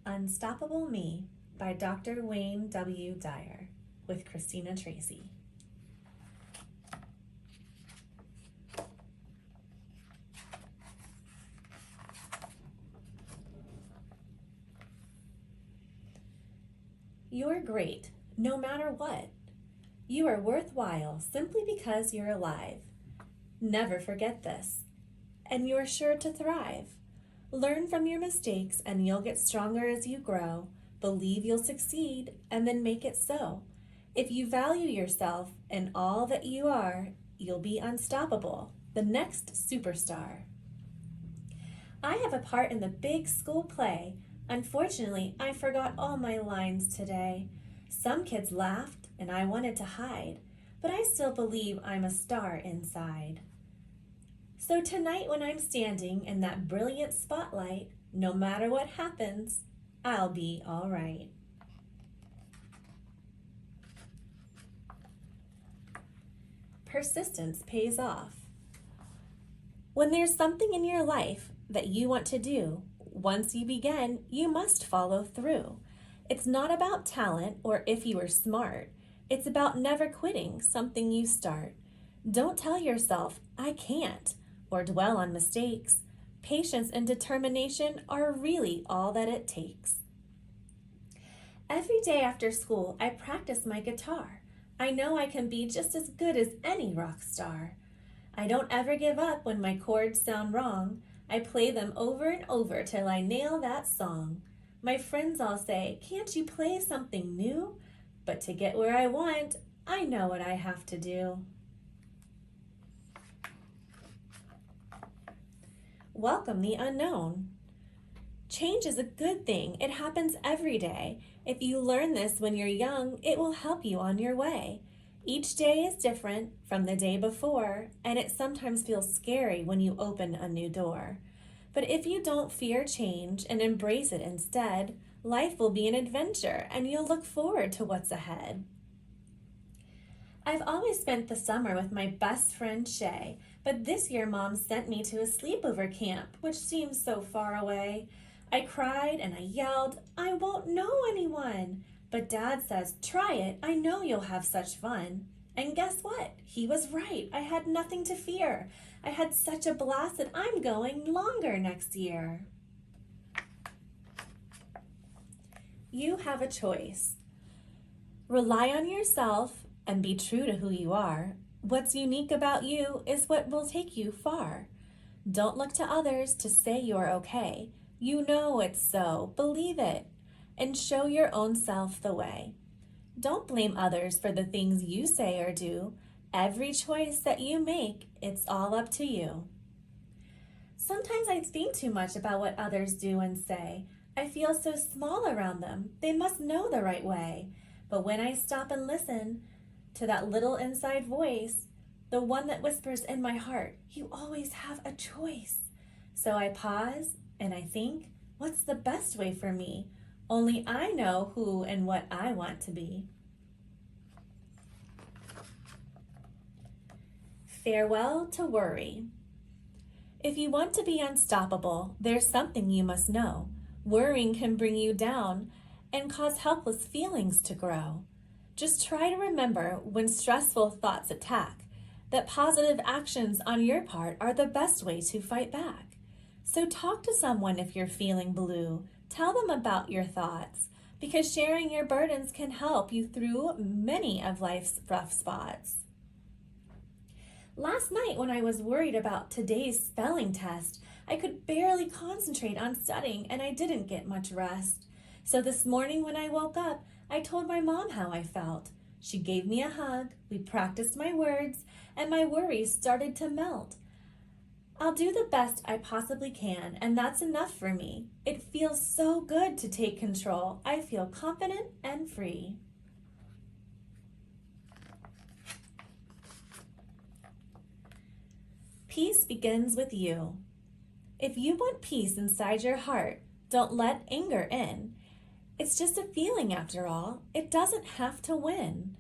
Unstoppable Me by Dr. Wayne W. Dyer with Christina Tracy. You're great, no matter what. You are worthwhile simply because you're alive. Never forget this. And you're sure to thrive. Learn from your mistakes and you'll get stronger as you grow. Believe you'll succeed and then make it so. If you value yourself and all that you are, you'll be unstoppable, the next superstar. I have a part in the big school play. Unfortunately, I forgot all my lines today. Some kids laughed and I wanted to hide, but I still believe I'm a star inside. So tonight when I'm standing in that brilliant spotlight, no matter what happens, I'll be all right. Persistence pays off. When there's something in your life that you want to do, once you begin, you must follow through. It's not about talent or if you are smart. It's about never quitting something you start. Don't tell yourself, I can't, or dwell on mistakes. Patience and determination are really all that it takes. Every day after school, I practice my guitar. I know I can be just as good as any rock star. I don't ever give up when my chords sound wrong. I play them over and over till I nail that song. My friends all say, can't you play something new? But to get where I want, I know what I have to do. Welcome the unknown. Change is a good thing. It happens every day. If you learn this when you're young, it will help you on your way. Each day is different from the day before, and it sometimes feels scary when you open a new door. But if you don't fear change and embrace it instead, life will be an adventure and you'll look forward to what's ahead. I've always spent the summer with my best friend Shay, but this year Mom sent me to a sleepover camp, which seems so far away. I cried and I yelled, I won't know anyone. But Dad says, try it, I know you'll have such fun. And guess what? He was right. I had nothing to fear. I had such a blast that I'm going longer next year. You have a choice. Rely on yourself and be true to who you are. What's unique about you is what will take you far. Don't look to others to say you're okay. You know it's so, believe it, and show your own self the way. Don't blame others for the things you say or do. Every choice that you make, it's all up to you. Sometimes I think too much about what others do and say. I feel so small around them. They must know the right way. But when I stop and listen to that little inside voice, the one that whispers in my heart, you always have a choice. So I pause and I think, what's the best way for me? Only I know who and what I want to be. Farewell to worry. If you want to be unstoppable, there's something you must know. Worrying can bring you down and cause helpless feelings to grow. Just try to remember when stressful thoughts attack that positive actions on your part are the best way to fight back. So talk to someone if you're feeling blue. Tell them about your thoughts because sharing your burdens can help you through many of life's rough spots. Last night when I was worried about today's spelling test, I could barely concentrate on studying and I didn't get much rest. So this morning when I woke up, I told my mom how I felt. She gave me a hug, we practiced my words, and my worries started to melt. I'll do the best I possibly can, and that's enough for me. It feels so good to take control. I feel confident and free. Peace begins with you. If you want peace inside your heart, don't let anger in. It's just a feeling after all. It doesn't have to win.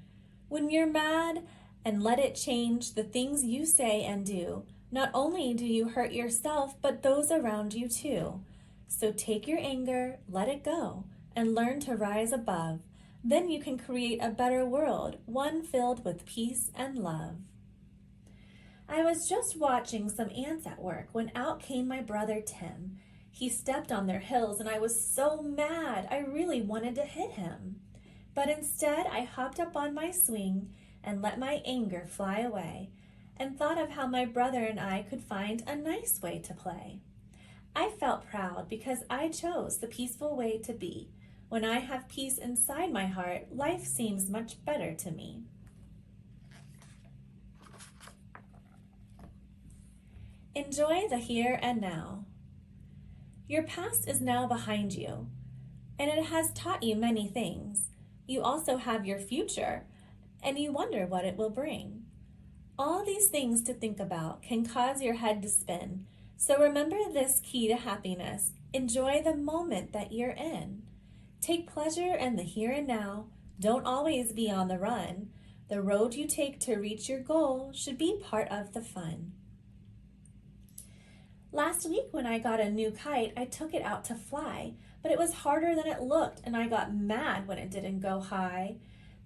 When you're mad and let it change the things you say and do, not only do you hurt yourself, but those around you too. So take your anger, let it go, and learn to rise above. Then you can create a better world, one filled with peace and love. I was just watching some ants at work when out came my brother Tim. He stepped on their hills and I was so mad. I really wanted to hit him. But instead I hopped up on my swing and let my anger fly away and thought of how my brother and I could find a nice way to play. I felt proud because I chose the peaceful way to be. When I have peace inside my heart, life seems much better to me. Enjoy the here and now. Your past is now behind you, and it has taught you many things. You also have your future, and you wonder what it will bring. All these things to think about can cause your head to spin, so remember this key to happiness. Enjoy the moment that you're in. Take pleasure in the here and now. Don't always be on the run. The road you take to reach your goal should be part of the fun. Last week when I got a new kite, I took it out to fly, but it was harder than it looked and I got mad when it didn't go high.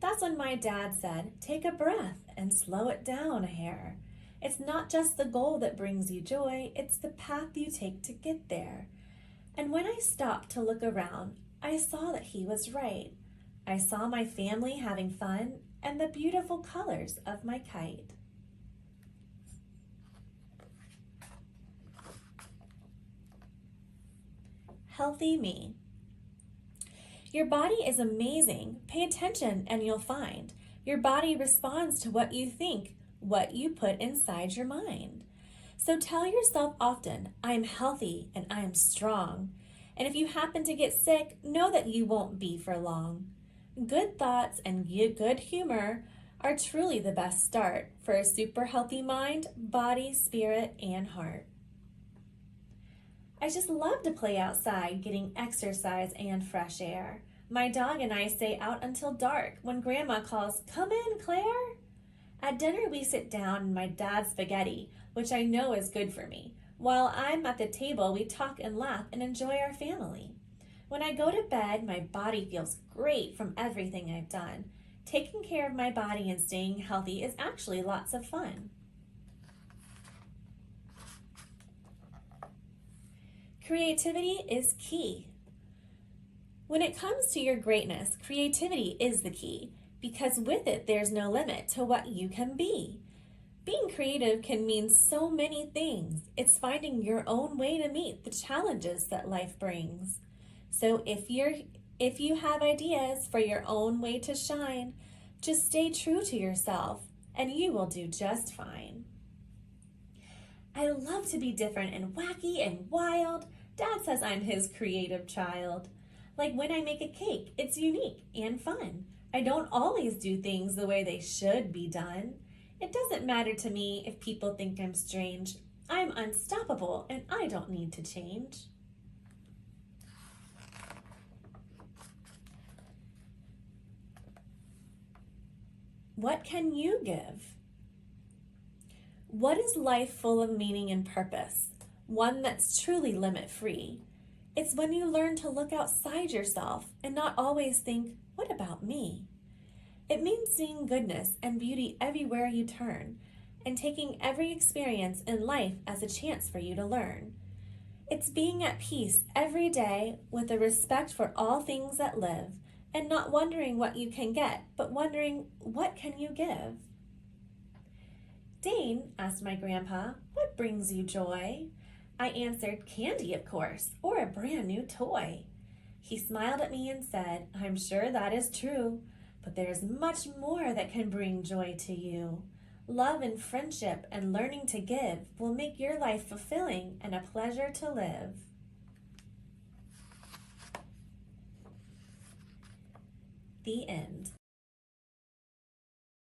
That's when my dad said, take a breath and slow it down a hair. It's not just the goal that brings you joy, it's the path you take to get there. And when I stopped to look around, I saw that he was right. I saw my family having fun and the beautiful colors of my kite. Healthy me. Your body is amazing. Pay attention and you'll find. Your body responds to what you think, what you put inside your mind. So tell yourself often, I am healthy and I am strong. And if you happen to get sick, know that you won't be for long. Good thoughts and good humor are truly the best start for a super healthy mind, body, spirit, and heart. I just love to play outside, getting exercise and fresh air. My dog and I stay out until dark when Grandma calls, come in, Claire. At dinner, we sit down and my dad's spaghetti, which I know is good for me. While I'm at the table, we talk and laugh and enjoy our family. When I go to bed, my body feels great from everything I've done. Taking care of my body and staying healthy is actually lots of fun. Creativity is key. When it comes to your greatness, creativity is the key, because with it, there's no limit to what you can be. Being creative can mean so many things. It's finding your own way to meet the challenges that life brings. So if you have ideas for your own way to shine, just stay true to yourself and you will do just fine. I love to be different and wacky and wild. Dad says I'm his creative child. Like when I make a cake, it's unique and fun. I don't always do things the way they should be done. It doesn't matter to me if people think I'm strange. I'm unstoppable and I don't need to change. What can you give? What is life full of meaning and purpose? One that's truly limit-free. It's when you learn to look outside yourself and not always think, what about me? It means seeing goodness and beauty everywhere you turn and taking every experience in life as a chance for you to learn. It's being at peace every day with a respect for all things that live and not wondering what you can get, but wondering, what can you give? Dane, asked my grandpa, what brings you joy? I answered, candy, of course, or a brand new toy. He smiled at me and said, I'm sure that is true, but there's much more that can bring joy to you. Love and friendship and learning to give will make your life fulfilling and a pleasure to live. The end.